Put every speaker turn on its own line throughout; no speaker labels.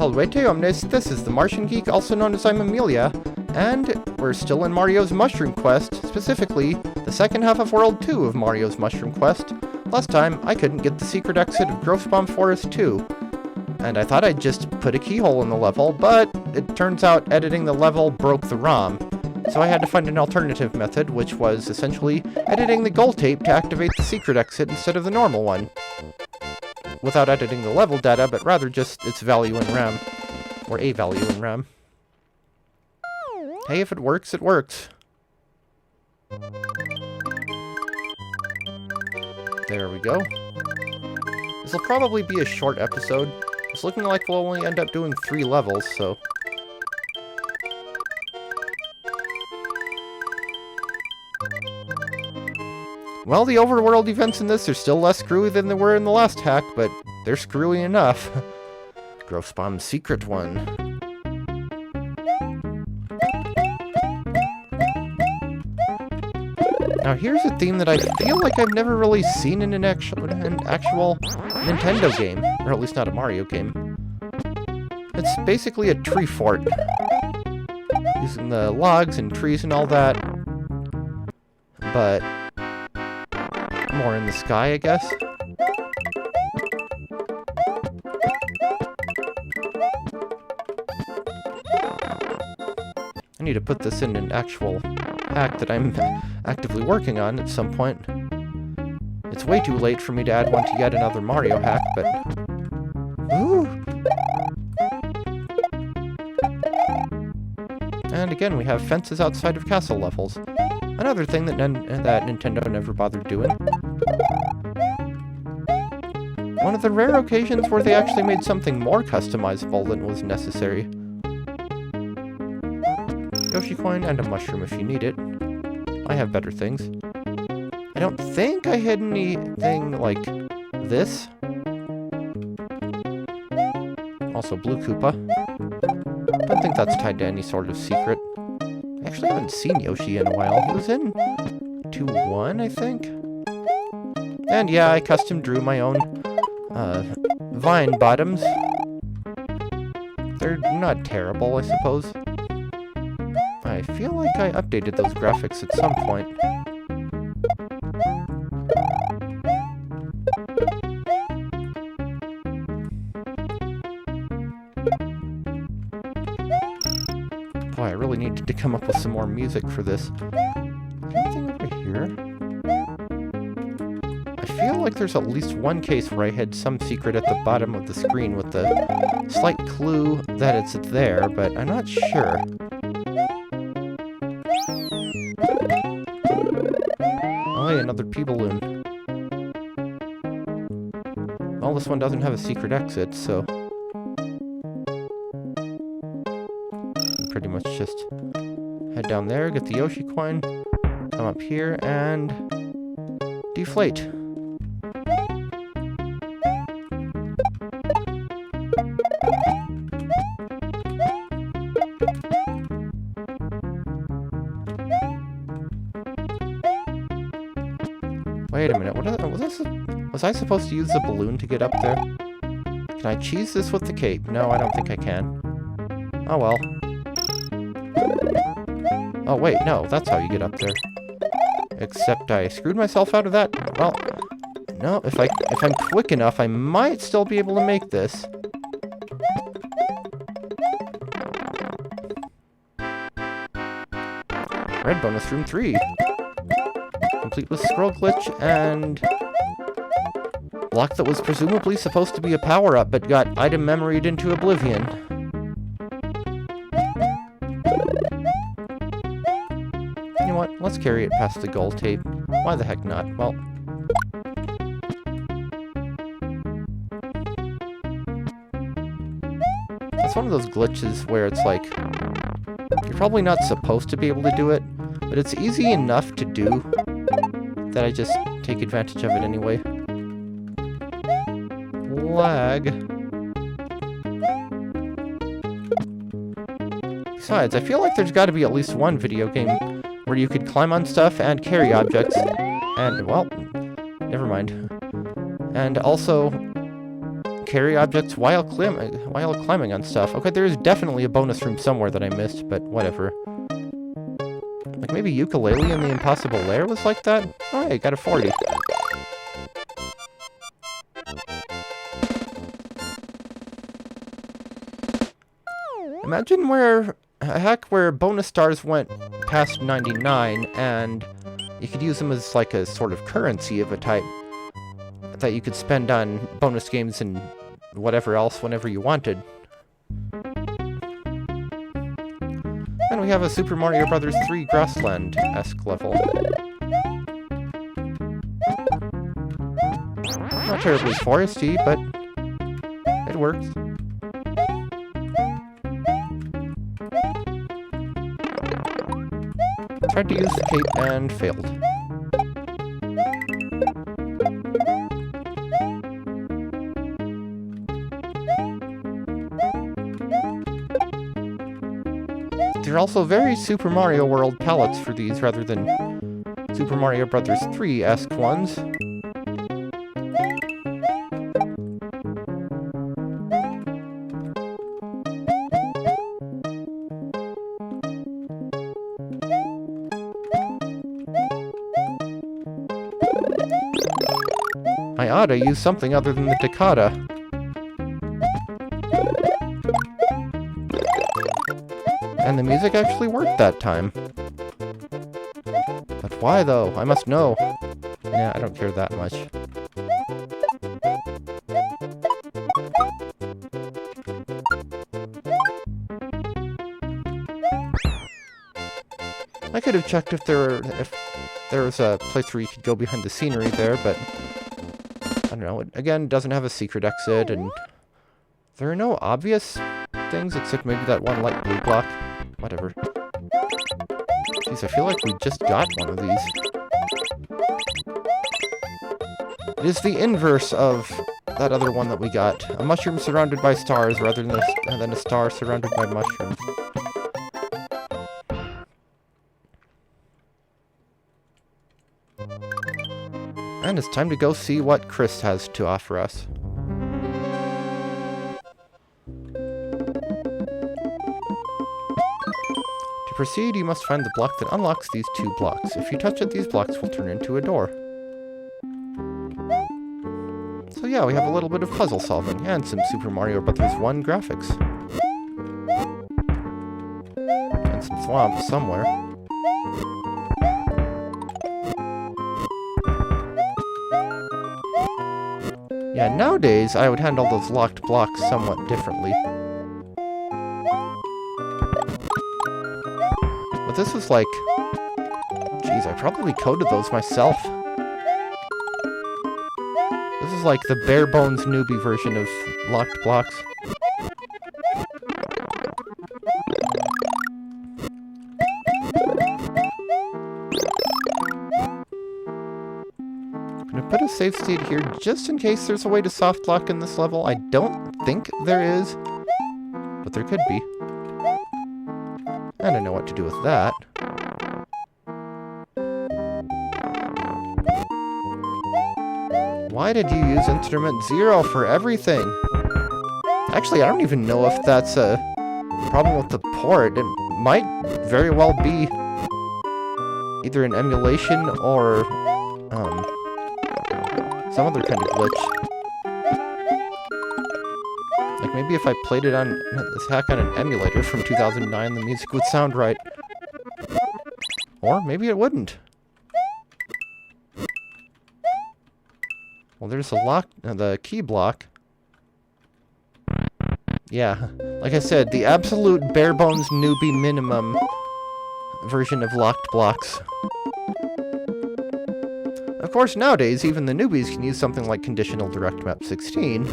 Salvete Omnis, this is the Martian Geek, also known as I'm Amelia, and we're still in Mario's Mushroom Quest, specifically the second half of World 2 of Mario's Mushroom Quest. Last time, I couldn't get the secret exit of Grassland Forest 2, and I thought I'd just put a keyhole in the level, but it turns out editing the level broke the ROM. So I had to find an alternative method, which was essentially editing the goal tape to activate the secret exit instead of the normal one. Without editing the level data, but rather just its value in RAM. Or a value in RAM. Hey, if it works, it works. There we go. This will probably be a short episode. It's looking like we'll only end up doing 3 levels, so... Well, the overworld events in this are still less screwy than they were in the last hack, but they're screwy enough. Growthbomb's secret one. Now here's a theme that I feel like I've never really seen in an actual Nintendo game, or at least not a Mario game. It's basically a tree fort, using the logs and trees and all that, but more in the sky, I guess. I need to put this in an actual hack that I'm actively working on at some point. It's way too late for me to add one to yet another Mario hack, but... Ooh! And again, we have fences outside of castle levels. Another thing that Nintendo never bothered doing. One of the rare occasions where they actually made something more customizable than was necessary. Yoshi coin and a mushroom if you need it. I have better things. I don't think I hid anything like this. Also Blue Koopa. Don't think that's tied to any sort of secret. I actually haven't seen Yoshi in a while. He was in 2-1, I think? And yeah, I custom drew my own vine bottoms. They're not terrible, I suppose. I feel like I updated those graphics at some point. Boy, I really needed to come up with some more music for this. Anything over here? I feel like there's at least one case where I hid some secret at the bottom of the screen with the slight clue that it's there, but I'm not sure. Oh, hey, another P-balloon. Well, this one doesn't have a secret exit, so... pretty much just head down there, get the Yoshi coin, come up here, and deflate. Wait a minute, was I supposed to use the balloon to get up there? Can I cheese this with the cape? No, I don't think I can. Oh well. Oh wait, no, that's how you get up there. Except I screwed myself out of that. Well, no, if I'm quick enough, I might still be able to make this. Red bonus room 3. Complete with scroll glitch and block that was presumably supposed to be a power-up but got item memoried into oblivion. You know what? Let's carry it past the gold tape. Why the heck not? Well... it's one of those glitches where it's like... you're probably not supposed to be able to do it, but it's easy enough to do that I just take advantage of it anyway. Lag. Besides, I feel like there's got to be at least one video game where you could climb on stuff and carry objects, and, well, never mind. And also carry objects while climbing on stuff. Okay, there is definitely a bonus room somewhere that I missed, but whatever. Like maybe Ukulele in the Impossible Lair was like that? Alright, got a 40. Imagine where bonus stars went past 99 and you could use them as like a sort of currency of a type that you could spend on bonus games and whatever else whenever you wanted. And we have a Super Mario Bros. 3 Grassland-esque level. Not terribly foresty, but it works. Tried to use the cape and failed. There are also very Super Mario World palettes for these rather than Super Mario Bros. 3-esque ones. I ought to use something other than the Toccata. And the music actually worked that time. But why though? I must know. Nah, I don't care that much. I could have checked if there was a place where you could go behind the scenery there, but I don't know. It, again, doesn't have a secret exit, and there are no obvious things except maybe that one light blue block. Whatever. Jeez, I feel like we just got one of these. It is the inverse of that other one that we got. A mushroom surrounded by stars rather than a star surrounded by mushrooms. And it's time to go see what Chris has to offer us. To proceed, you must find the block that unlocks these two blocks. If you touch it, these blocks will turn into a door. So yeah, we have a little bit of puzzle solving, and some Super Mario Bros. 1 graphics. And some swamps somewhere. Yeah, nowadays, I would handle those locked blocks somewhat differently. But this was like... Jeez, I probably coded those myself. This is like the bare bones newbie version of locked blocks. I'm gonna put a save state here just in case there's a way to soft lock in this level. I don't think there is, but there could be. I don't know what to do with that. Why did you use instrument 0 for everything? Actually, I don't even know if that's a problem with the port. It might very well be either an emulation or some other kind of glitch. Like maybe if I played it on this hack on an emulator from 2009, the music would sound right. Or maybe it wouldn't. Well, there's the key block. Yeah, like I said, the absolute bare bones newbie minimum version of locked blocks. Of course, nowadays, even the newbies can use something like conditional direct map 16.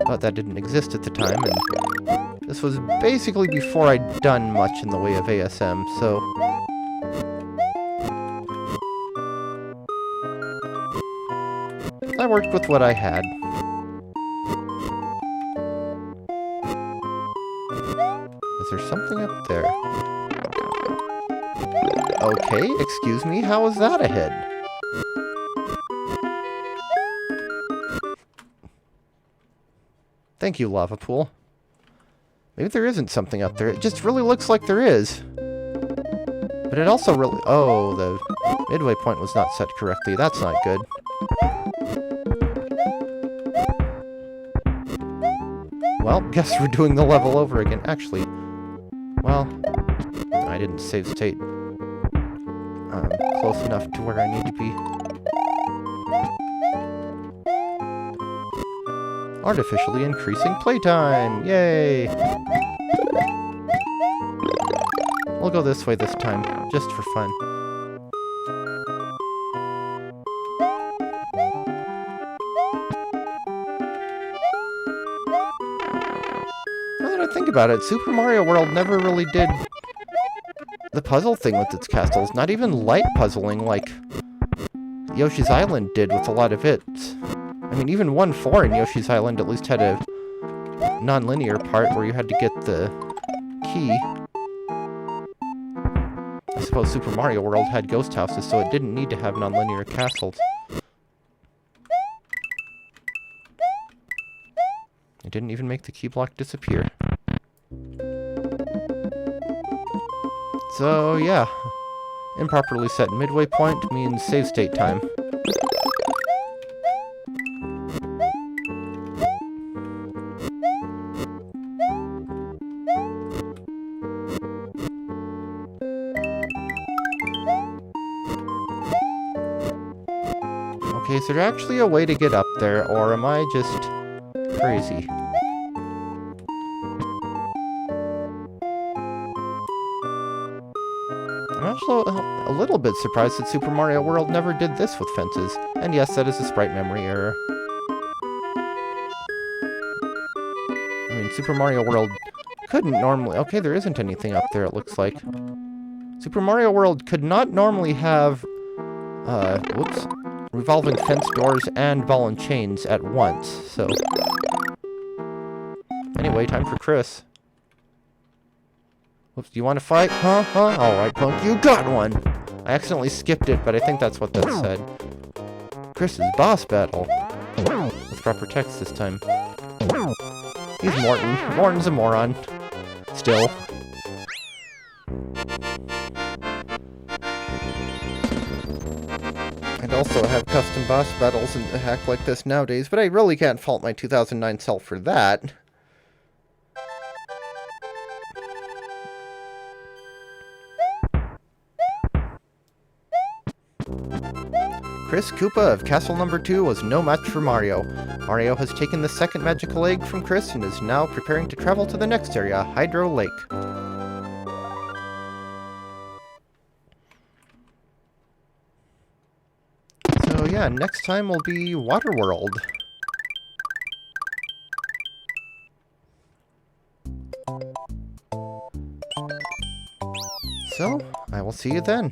But that didn't exist at the time, and this was basically before I'd done much in the way of ASM, so... I worked with what I had. Is there something up there? Okay, excuse me, how was that a hit? Thank you, lava pool. Maybe there isn't something up there. It just really looks like there is. But it also really... Oh, the midway point was not set correctly. That's not good. Well, guess we're doing the level over again. Actually, well, I didn't save state close enough to where I need to be. Artificially increasing playtime! Yay! We'll go this way this time, just for fun. Now that I think about it, Super Mario World never really did the puzzle thing with its castles. Not even light puzzling like Yoshi's Island did with a lot of it. I mean, even 1-4 in Yoshi's Island at least had a non-linear part where you had to get the key. I suppose Super Mario World had ghost houses, so it didn't need to have non-linear castles. It didn't even make the key block disappear. So, yeah. Improperly set midway point means save state time. Okay, is there actually a way to get up there, or am I just crazy? I'm also a little bit surprised that Super Mario World never did this with fences. And yes, that is a sprite memory error. I mean, Super Mario World couldn't normally... Okay, there isn't anything up there, it looks like. Super Mario World could not normally have... whoops. Revolving fence doors and ball and chains at once, so... Anyway, time for Chris. Whoops, do you want to fight? Huh? Alright, punk, you got one! I accidentally skipped it, but I think that's what that said. Chris's boss battle. With proper text this time. He's Morton. Morton's a moron. Still. I'd also have custom boss battles and a hack like this nowadays, but I really can't fault my 2009 self for that. Chris Koopa of Castle Number 2 was no match for Mario. Mario has taken the second magical egg from Chris and is now preparing to travel to the next area, Hydro Lake. So yeah, next time will be Water World. So, I will see you then.